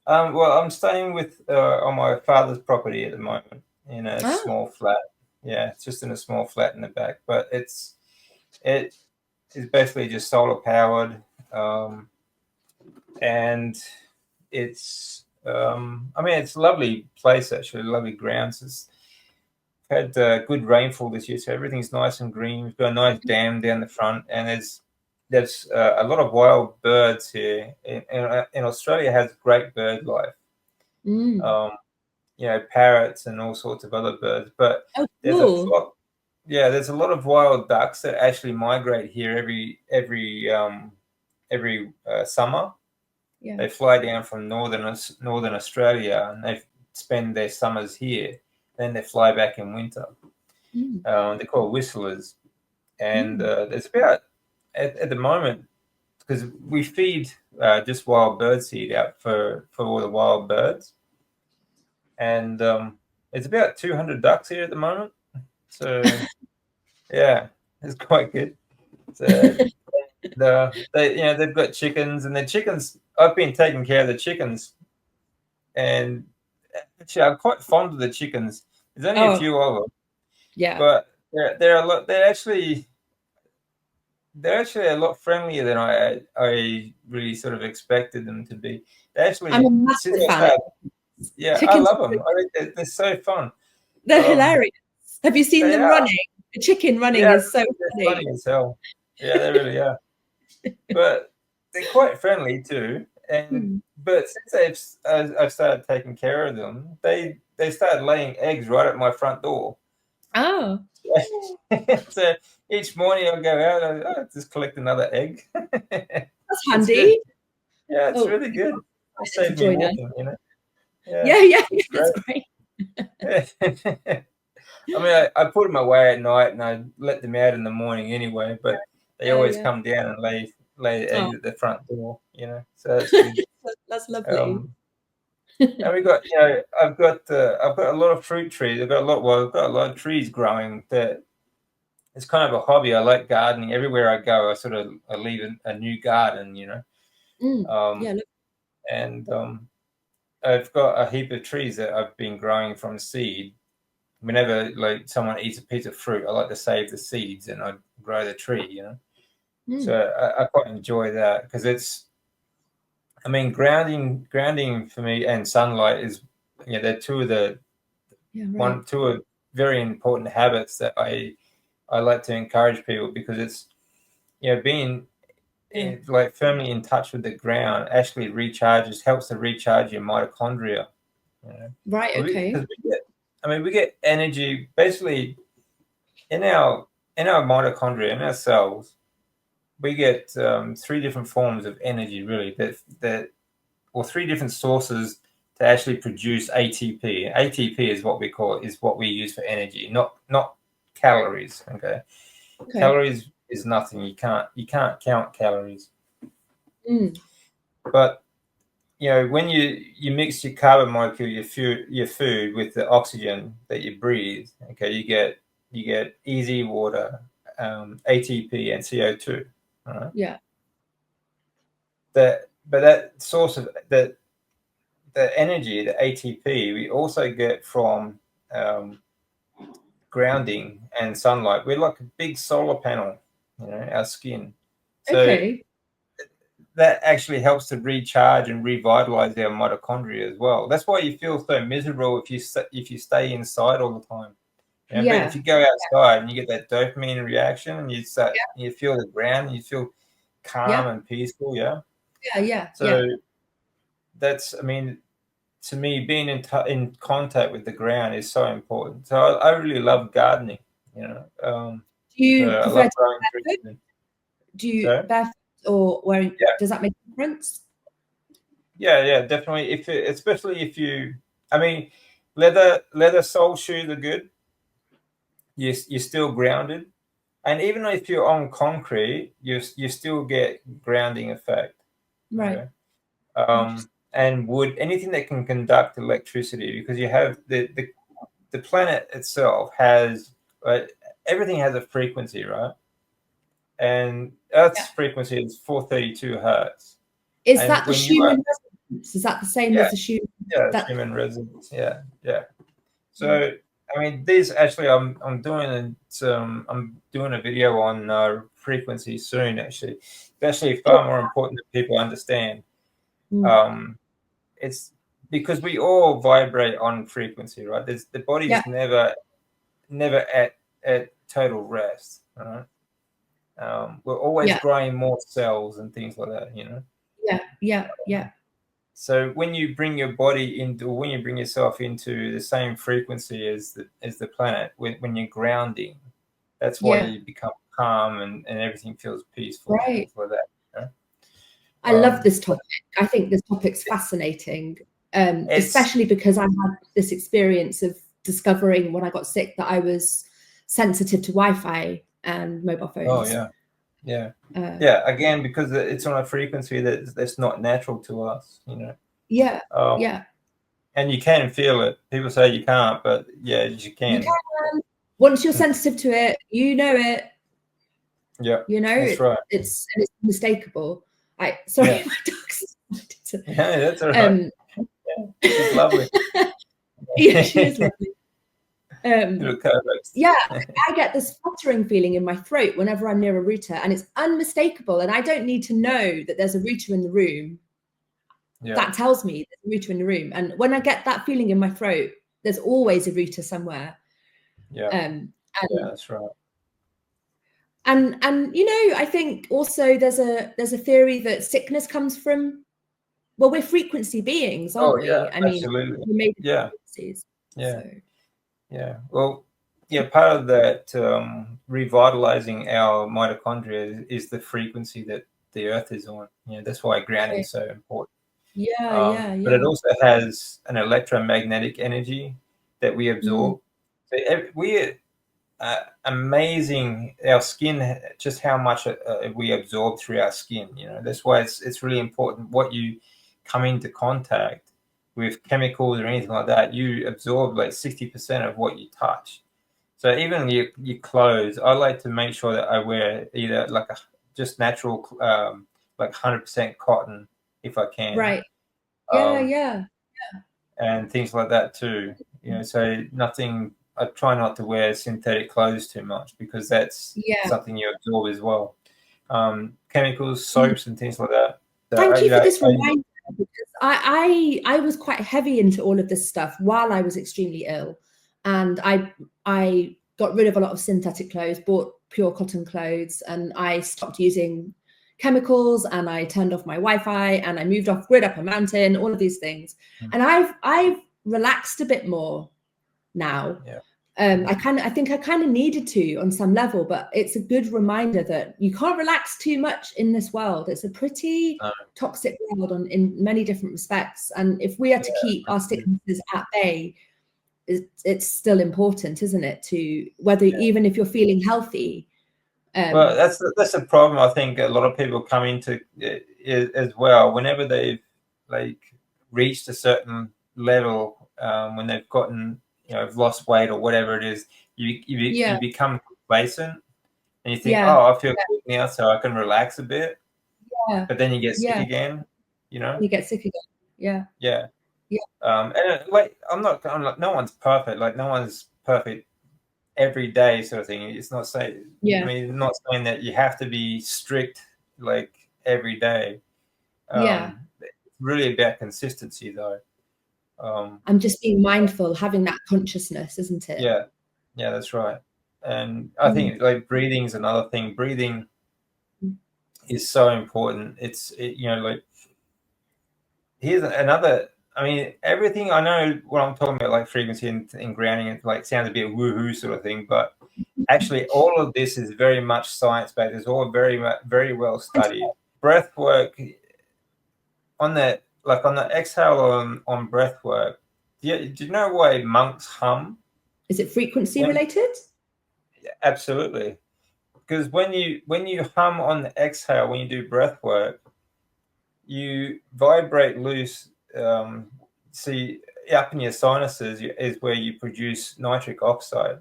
Well, I'm staying with on my father's property at the moment in a Oh, small flat. Yeah, it's just in a small flat in the back, but it is basically just solar powered, and I mean, it's a lovely place actually, lovely grounds. It's had good rainfall this year, so everything's nice and green. We've got a nice dam down the front, and there's a lot of wild birds here. In Australia, has great bird life. mm. Um, Parrots and all sorts of other birds. But Oh, there's a cool. flock. Yeah, there's a lot of wild ducks that actually migrate here every summer. Yeah. They fly down from northern Australia and they spend their summers here. Then they fly back in winter. Mm. They're called whistlers, and Mm. there's about at the moment, because we feed just wild bird seed out for all the wild birds, and it's about 200 ducks here at the moment. So yeah, it's quite good. So they've got chickens, and the chickens. I've been taking care of the chickens, and actually I'm quite fond of the chickens. There's only a Oh, few of them, yeah. but they're a lot. They're actually a lot friendlier than I really sort of expected them to be. They I'm a actually, since massive I fan of started, yeah, I chickens. love them. I think they're so fun. They're Um, hilarious. Have you seen they them are. running? The chicken running Yeah, is so they're funny. funny as hell. Yeah, they really are. But they're quite friendly too. And Mm. but since I've started taking care of them, they started laying eggs right at my front door. Oh, So each morning I'll go out and just collect another egg. that's It's good. handy. Yeah, it's Oh, really good. It to saves me join us. walking. Yeah, Yeah, yeah, yeah, it's that's great. great. Yeah. I mean, I put them away at night and I let them out in the morning anyway, but they Yeah, always yeah. come down and lay Oh, eggs at the front door. So that's good. that's lovely. Um, and we got, I've got a lot of fruit trees. I've got a lot of trees growing that it's kind of a hobby. I like gardening. Everywhere I go, I leave a new garden. Yeah, look. And I've got a heap of trees that I've been growing from seed. Whenever like someone eats a piece of fruit, I like to save the seeds and I grow the tree. So Mm. I quite enjoy that because I mean, grounding for me and sunlight is, they're Yeah, right. two of very important habits that I like to encourage people because it's, being Yeah. like firmly in touch with the ground actually helps to recharge your mitochondria. You know, Right, okay. because we get energy basically in our mitochondria, in our cells. We get three different forms of energy, really, or three different sources to actually produce ATP. ATP is what we call it, is what we use for energy, not calories. Okay, Okay. calories is nothing. You can't count calories. Mm. But when you mix your carbon molecule, your food with the oxygen that you breathe, okay, you get easy water, ATP and CO2. All right? Yeah. But that source of the energy, the ATP, we also get from grounding and sunlight. We're like a big solar panel, our skin. So Okay. that actually helps to recharge and revitalize our mitochondria as well. That's why you feel so miserable if you stay inside all the time. But if you go outside and you get that dopamine reaction and you feel the ground, and you feel calm and peaceful. So that's, to me, being in contact with the ground is so important. So I really love gardening. Do you I prefer love to growing barefoot? trees. Do you barefoot or wearing? Yeah. Does that make a difference? Yeah, definitely. Especially if you, leather sole shoes are good. You're still grounded, and even if you're on concrete, you still get grounding effect. Right. Okay? And wood, anything that can conduct electricity, because you have the planet itself has everything has a frequency, right? And Earth's frequency is 432 hertz. Is And that the when you Schumann resonance? Is that the same as the Schumann? Schumann resonance. Yeah. So these actually, I'm doing a video on frequency soon. Actually, it's actually far more important that people understand. It's because we all vibrate on frequency, right? The body is never at total rest. Right? We're always growing more cells and things like that. Yeah. So when you bring yourself into the same frequency as the planet, when you're grounding, that's why you become calm and everything feels peaceful and things like that. I love this topic. I think this topic's fascinating, especially because I had this experience of discovering when I got sick that I was sensitive to Wi-Fi and mobile phones. Oh yeah. Again, because it's on a frequency that's not natural to us. Yeah. And you can feel it. People say you can't, but yeah, you can. You can. Once you're sensitive to it, you know it. Yeah. That's right. It's unmistakable. Sorry, my dog's. Yeah, that's all right. She's lovely. Yeah, she is lovely. Yeah, I get this fluttering feeling in my throat whenever I'm near a router, and it's unmistakable. And I don't need to know that there's a router in the room. That tells me there's a router in the room. And when I get that feeling in my throat, there's always a router somewhere. Yeah, that's right. And I think also there's a theory that sickness comes from, well, we're frequency beings, aren't we? Absolutely. We made frequencies. Yeah. Well, part of that revitalizing our mitochondria is the frequency that the Earth is on. That's why grounding is so important. But it also has an electromagnetic energy that we absorb. So we're amazing. Our skin, just how much we absorb through our skin. That's why it's really important what you come into contact with, chemicals or anything like that. You absorb like 60% of what you touch. So even your clothes, I like to make sure that I wear either like just natural, like 100% cotton if I can. Right. And things like that too. So nothing. I try not to wear synthetic clothes too much because that's something you absorb as well. Chemicals, soaps, and things like that. Thank you for this reminder, because I was quite heavy into all of this stuff while I was extremely ill, and I got rid of a lot of synthetic clothes, bought pure cotton clothes, and I stopped using chemicals, and I turned off my Wi-Fi, and I moved off grid up a mountain, all of these things. And I've relaxed a bit more now. I think I kind of needed to on some level, but it's a good reminder that you can't relax too much in this world. It's a pretty toxic world in many different respects. And if we are to keep our sicknesses at bay, it's still important, isn't it? To whether even if you're feeling healthy. Well, that's the problem. I think a lot of people come into as well whenever they've like reached a certain level, when they've gotten, lost weight or whatever it is, you become complacent and you think, oh, I feel good now, so I can relax a bit. Yeah. But then you get sick again, You get sick again. Yeah. Yeah. Yeah. And like, I'm not, no one's perfect. Like, no one's perfect every day, sort of thing. It's not saying, I mean, not saying that you have to be strict like every day. It's really about consistency, though. I'm just being mindful, having that consciousness, isn't it? Yeah, that's right. And I think like breathing is another thing. Breathing is so important. Like, here's another. I mean, everything I know what I'm talking about, like frequency and grounding, it like sounds a bit woohoo sort of thing, but actually all of this is very much science-based. It's all very well studied. Breath work on the exhale on breath work. Do you know why monks hum? Is it frequency related? Absolutely. Because when you hum on the exhale, when you do breath work, you vibrate loose. See, up in your sinuses is where you produce nitric oxide,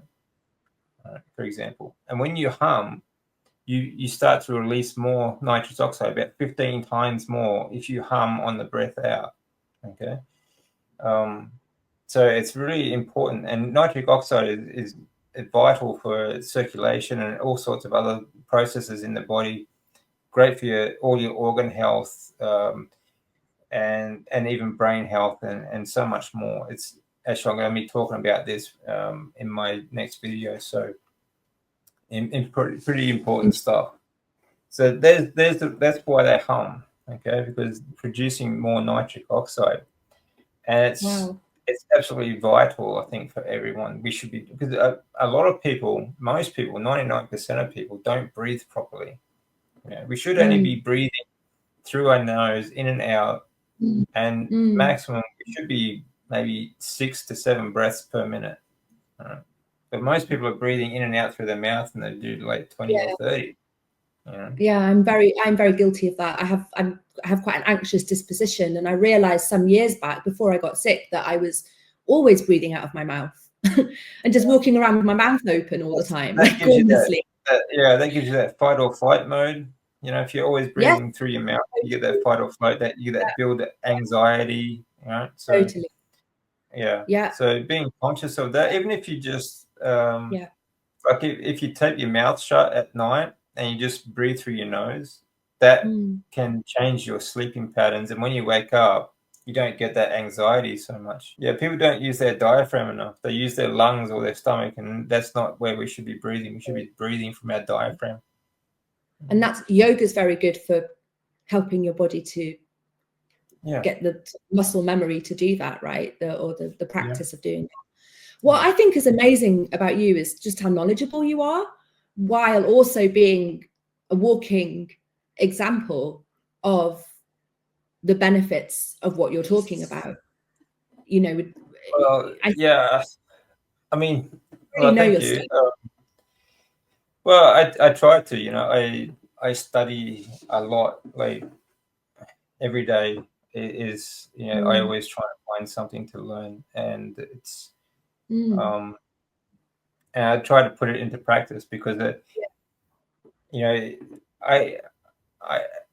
for example. And when you hum, you start to release more nitrous oxide, about 15 times more if you hum on the breath out. Okay. So it's really important. And nitric oxide is vital for circulation and all sorts of other processes in the body. Great for all your organ health, and even brain health, and so much more. It's actually, I'm going to be talking about this in my next video. So, in pretty important stuff. So that's why they hum, okay? Because producing more nitric oxide, and it's absolutely vital, I think, for everyone. We should be, because a lot of people, most people, 99% of people don't breathe properly. We should only be breathing through our nose, in and out, and maximum we should be maybe 6 to 7 breaths per minute. But most people are breathing in and out through their mouth, and they do like 20 or 30. Yeah, I'm very guilty of that. I have quite an anxious disposition, and I realized some years back, before I got sick, that I was always breathing out of my mouth and just walking around with my mouth open all the time, like gormlessly. That gives you that fight or flight mode. If you're always breathing through your mouth, you get that fight or flight, that you get that build anxiety. So totally. Yeah. So being conscious of that, even if you just like if you tape your mouth shut at night and you just breathe through your nose, that can change your sleeping patterns. And when you wake up, you don't get that anxiety so much. Yeah, people don't use their diaphragm enough. They use their lungs or their stomach, and that's not where we should be breathing. We should be breathing from our diaphragm. And yoga is very good for helping your body to get the muscle memory to do that, right? The practice of doing that. What I think is amazing about you is just how knowledgeable you are, while also being a walking example of the benefits of what you're talking about. Well, I mean, well, thank you. Well, I try to, I study a lot, like every day is, I always try to find something to learn, and it's, and I try to put it into practice, because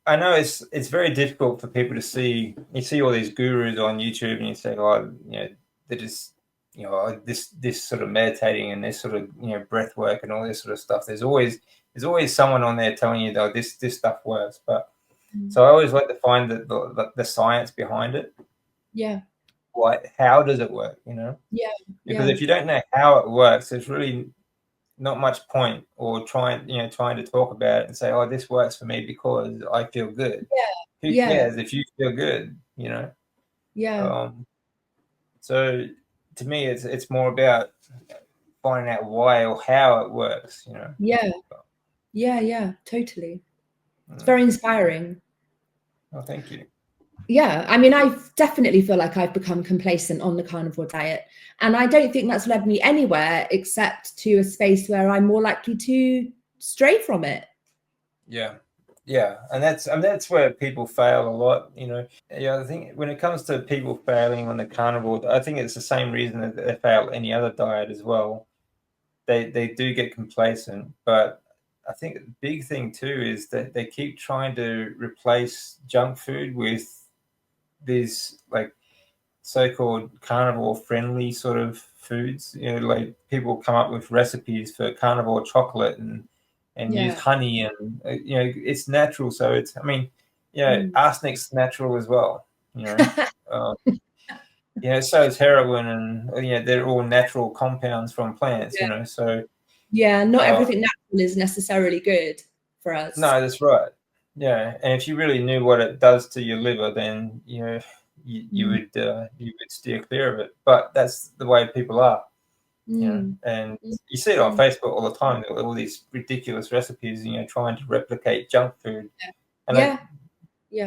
I know it's very difficult for people to see. You see all these gurus on YouTube, and you say, oh, they're just, this sort of meditating and this sort of, breath work and all this sort of stuff. There's always someone on there telling you, though, this stuff works. But so I always like to find the science behind it. Yeah. How does it work? Yeah. Because if you don't know how it works, there's really not much point, or trying to talk about it and say, oh, this works for me because I feel good. Who cares if you feel good? So to me, it's more about finding out why or how it works. Yeah, totally. It's very inspiring. Oh, thank you. Yeah, I mean, I definitely feel like I've become complacent on the carnivore diet, and I don't think that's led me anywhere except to a space where I'm more likely to stray from it. Yeah, Yeah, and that's where people fail a lot. I think when it comes to people failing on the carnivore, I think it's the same reason that they fail any other diet as well. They do get complacent, but I think the big thing too is that they keep trying to replace junk food with these like so-called carnivore friendly sort of foods. Like people come up with recipes for carnivore chocolate and use honey, and it's natural. So arsenic's natural as well. Um, so is heroin, and they're all natural compounds from plants. So not everything natural is necessarily good for us. No, that's right. Yeah, and if you really knew what it does to your liver, then you would steer clear of it. But that's the way people are. And you see it on Facebook all the time. All these ridiculous recipes, trying to replicate junk food. And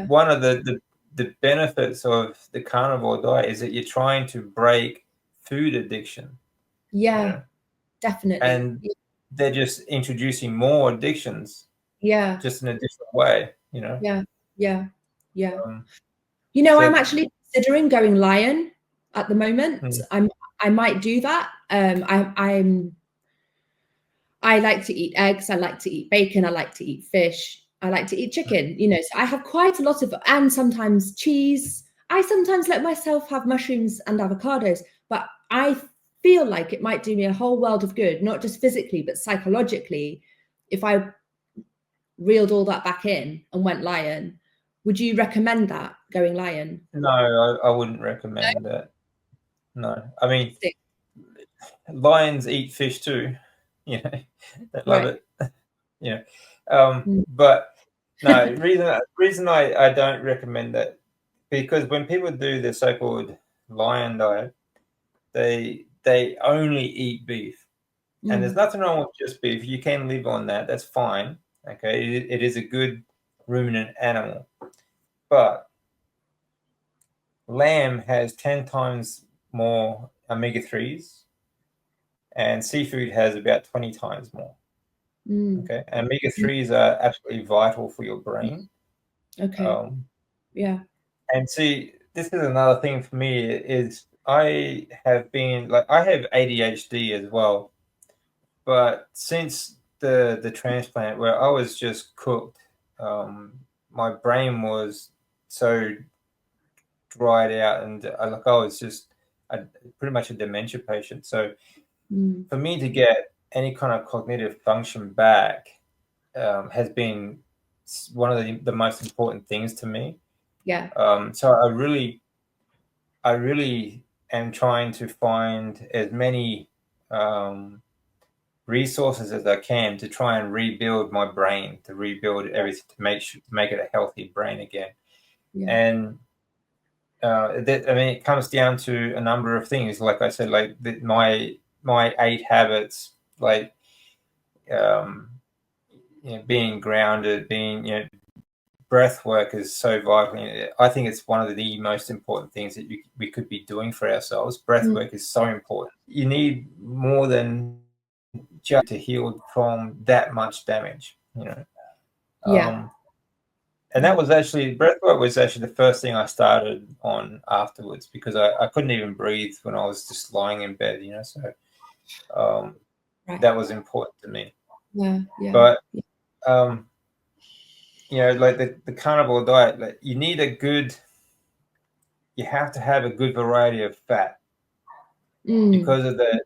one of the benefits of the carnivore diet is that you're trying to break food addiction. Definitely. And they're just introducing more addictions. Just in a different way. I'm actually considering going lion at the moment. I might do that. I like to eat eggs. I like to eat bacon. I like to eat fish. I like to eat chicken. So I have quite a lot of, and sometimes cheese. I sometimes let myself have mushrooms and avocados, but I feel like it might do me a whole world of good, not just physically, but psychologically, if I reeled all that back in and went lion. Would you recommend that, going lion? No, I wouldn't recommend that. No, I mean, lions eat fish too. They love it. But no, reason I don't recommend that, because when people do the so-called lion diet, they only eat beef, and there's nothing wrong with just beef. You can live on that. That's fine. Okay, it is a good ruminant animal, but lamb has 10 times more omega-3s, and seafood has about 20 times more. Okay, and omega-3s are absolutely vital for your brain. Okay. And see, this is another thing for me is I have ADHD as well, but since the transplant, where I was just cooked, my brain was so dried out, and I was just pretty much a dementia patient. So for me to get any kind of cognitive function back has been one of the most important things to me. So I really am trying to find as many resources as I can to try and rebuild my brain, to rebuild everything, to make it a healthy brain again. And it comes down to a number of things. Like I said, like my 8 habits, like being grounded, being breath work is so vital. I think it's one of the most important things that we could be doing for ourselves. Breath work is so important. You need more than just to heal from that much damage. And that was actually, breathwork was actually the first thing I started on afterwards, because I couldn't even breathe when I was just lying in bed, so that was important to me. But like the carnivore diet, like you have to have a good variety of fat, because of they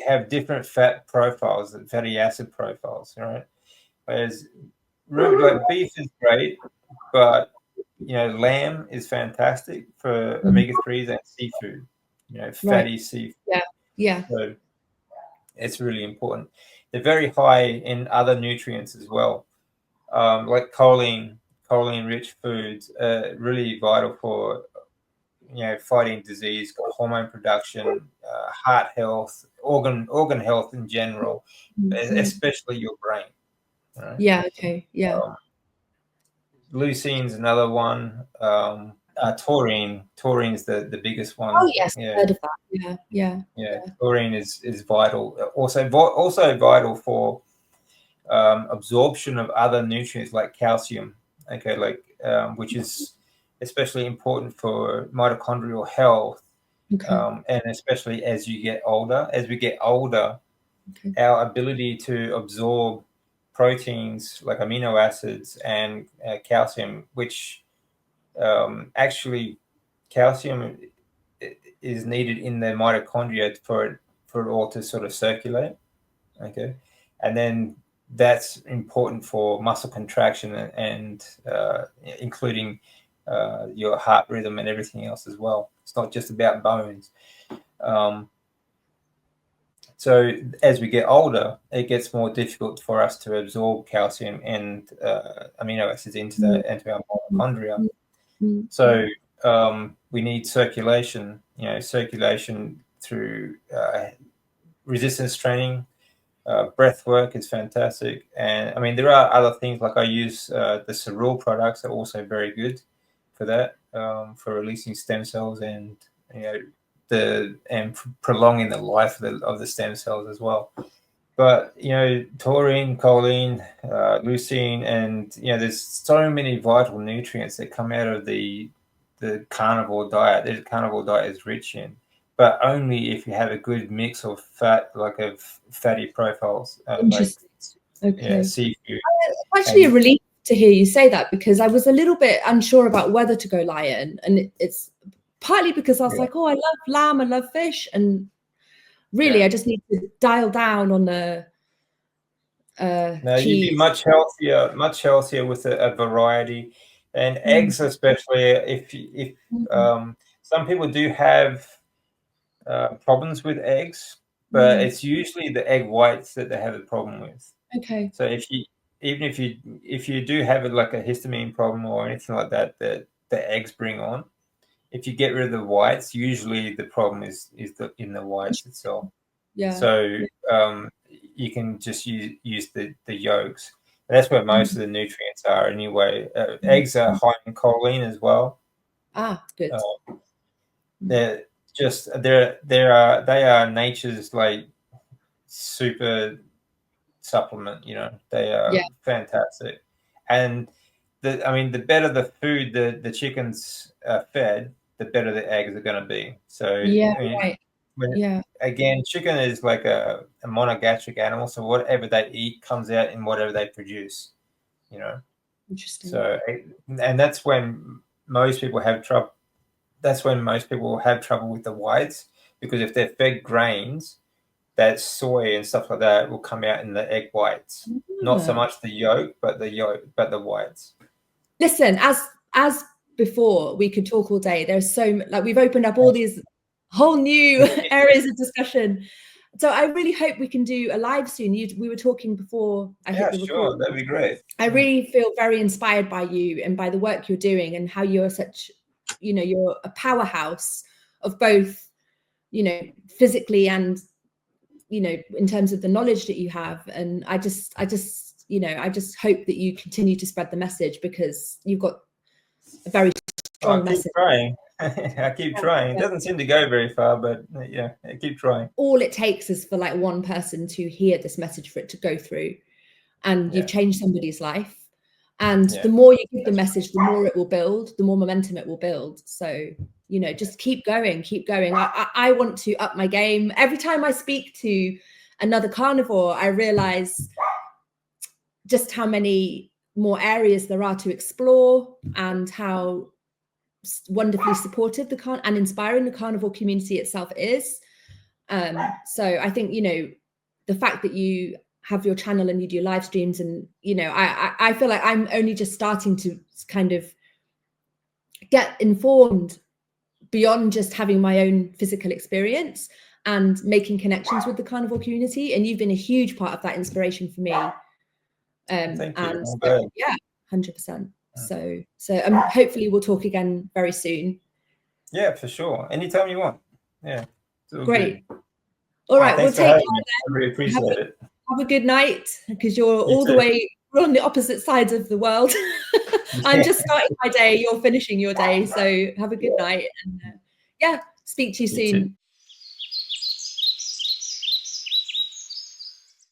have different fat profiles, fatty acid profiles, right? Whereas like beef is great, but lamb is fantastic for omega-3s and seafood, fatty seafood. So it's really important. They're very high in other nutrients as well, like choline-rich foods, really vital for fighting disease, hormone production, heart health, organ health in general, especially your brain. Right? Leucine's another one. Tauриne's the biggest one. Oh yes, I've heard of that. Yeah. Taurine is vital. Also vital for absorption of other nutrients like calcium, okay, like which is especially important for mitochondrial health, and especially as you get older. As we get older, our ability to absorb proteins like amino acids and calcium, which actually calcium is needed in the mitochondria for it all to sort of circulate, okay, and then that's important for muscle contraction and including your heart rhythm and everything else as well. It's not just about bones. So as we get older, it gets more difficult for us to absorb calcium and amino acids into our mitochondria. So we need circulation, circulation through resistance training. Breath work is fantastic. And I mean, there are other things like I use the cereal products are also very good for that, for releasing stem cells and, and prolonging the life of the stem cells as well. But, taurine, choline, leucine, and, there's so many vital nutrients that come out of the carnivore diet. The carnivore diet is rich in, but only if you have a good mix of fat, like of fatty profiles, like seafood. Actually, a relief to hear you say that, because I was a little bit unsure about whether to go lion, and it's partly because I was like, oh, I love lamb, I love fish, and really I just need to dial down on the no, cheese. you'd be much healthier with a variety, and eggs especially. If some people do have problems with eggs, but it's usually the egg whites that they have a problem with. Okay. So if you do have like a histamine problem or anything like that the eggs bring on, if you get rid of the whites, usually the problem is in the whites itself. So you can just use the yolks. That's where most of the nutrients are anyway. Eggs are high in choline as well. Good. They are nature's like super supplement. They are fantastic. And the better the food the chickens are fed, the better the eggs are going to be. So again, chicken is like a monogastric animal, so whatever they eat comes out in whatever they produce. Interesting. So, and that's when most people have trouble. That's when most people have trouble with the whites, because if they're fed grains, that soy and stuff like that will come out in the egg whites. Not so much the yolk, but the whites. Listen, as before, we could talk all day. There's so we've opened up all these whole new areas of discussion. So I really hope we can do a live soon. We were talking before I hit the record. Sure, that'd be great. I really feel very inspired by you and by the work you're doing, and how you're such, you're a powerhouse of both, physically and, in terms of the knowledge that you have. And I just hope that you continue to spread the message, because you've got a very strong message. I keep trying. It doesn't seem to go very far, but I keep trying. All it takes is for like one person to hear this message for it to go through, and you've changed somebody's life. And the more you give the message, the more it will build, the more momentum it will build. So, just keep going. I want to up my game. Every time I speak to another carnivore, I realize just how many more areas there are to explore, and how wonderfully supportive and inspiring the carnivore community itself is. So I think, the fact that you have your channel and you do live streams, and, I feel like I'm only just starting to kind of get informed beyond just having my own physical experience and making connections with the carnivore community. And you've been a huge part of that inspiration for me. Thank you. So, 100%. So hopefully we'll talk again very soon. Yeah, for sure. Anytime you want. Yeah. Great. Good. All right, we'll take care. I really appreciate it. Have a good night, because we're on the opposite sides of the world. I'm just starting my day, you're finishing your day. So have a good night. And speak to you soon.